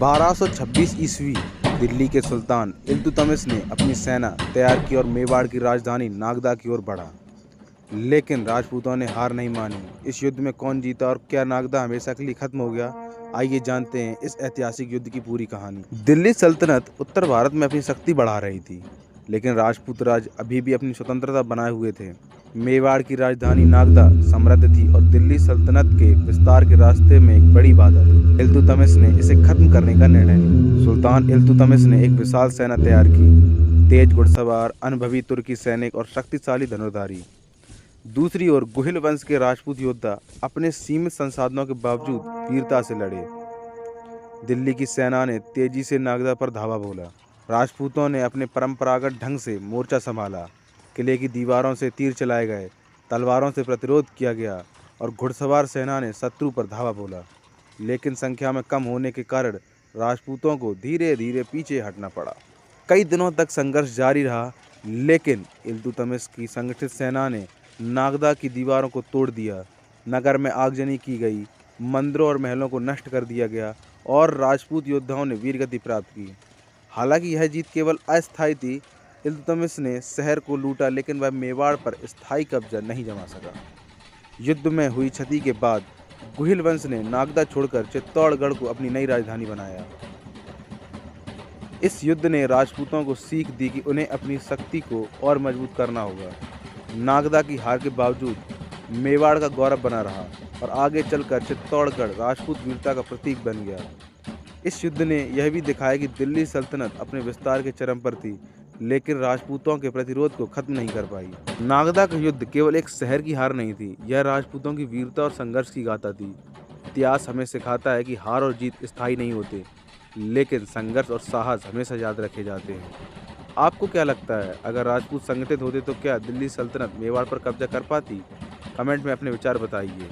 1226 ईस्वी दिल्ली के सुल्तान इल्तुतमिश ने अपनी सेना तैयार की और मेवाड़ की राजधानी नागदा की ओर बढ़ा। लेकिन राजपूतों ने हार नहीं मानी। इस युद्ध में कौन जीता और क्या नागदा हमेशा के लिए खत्म हो गया? आइए जानते हैं इस ऐतिहासिक युद्ध की पूरी कहानी। दिल्ली सल्तनत उत्तर भारत में अपनी शक्ति बढ़ा रही थी, लेकिन राजपूत राज अभी भी अपनी स्वतंत्रता बनाए हुए थे। मेवाड़ की राजधानी नागदा समृद्ध थी और दिल्ली सल्तनत के विस्तार के रास्ते में एक बड़ी बाधा थी। इल्तुतमिश ने इसे खत्म करने का निर्णय लिया। सुल्तान इल्तुतमिश ने एक विशाल सेना तैयार की, तेज घुड़सवार, अनुभवी तुर्की सैनिक और शक्तिशाली धनुर्धारी। दूसरी ओर गुहिल वंश के राजपूत योद्धा अपने सीमित संसाधनों के बावजूद वीरता से लड़े। दिल्ली की सेना ने तेजी से नागदा पर धावा बोला। राजपूतों ने अपने परंपरागत ढंग से मोर्चा संभाला। किले की दीवारों से तीर चलाए गए, तलवारों से प्रतिरोध किया गया और घुड़सवार सेना ने शत्रु पर धावा बोला। लेकिन संख्या में कम होने के कारण राजपूतों को धीरे धीरे पीछे हटना पड़ा। कई दिनों तक संघर्ष जारी रहा, लेकिन इल्तुतमिश की संगठित सेना ने नागदा की दीवारों को तोड़ दिया। नगर में आगजनी की गई, मंदिरों और महलों को नष्ट कर दिया गया और राजपूत योद्धाओं ने वीरगति प्राप्त की। हालांकि यह जीत केवल अस्थायी थी। इल्तुतमिश ने शहर को लूटा, लेकिन वह मेवाड़ पर स्थायी कब्जा नहीं जमा सका। युद्ध में हुई क्षति के बाद गुहिल वंश ने नागदा छोड़कर चित्तौड़गढ़ को अपनी नई राजधानी बनाया। इस युद्ध ने राजपूतों को सीख दी कि उन्हें अपनी शक्ति को और मजबूत करना होगा। नागदा की हार के बावजूद मेवाड़ का गौरव बना रहा और आगे चलकर चित्तौड़गढ़ राजपूत वीरता का प्रतीक बन गया। इस युद्ध ने यह भी दिखाया कि दिल्ली सल्तनत अपने विस्तार के चरम पर थी, लेकिन राजपूतों के प्रतिरोध को खत्म नहीं कर पाई। नागदा का युद्ध केवल एक शहर की हार नहीं थी, यह राजपूतों की वीरता और संघर्ष की गाथा थी। इतिहास हमें सिखाता है कि हार और जीत स्थायी नहीं होते, लेकिन संघर्ष और साहस हमेशा याद रखे जाते हैं। आपको क्या लगता है, अगर राजपूत संगठित होते तो क्या दिल्ली सल्तनत मेवाड़ पर कब्जा कर पाती? कमेंट में अपने विचार बताइए।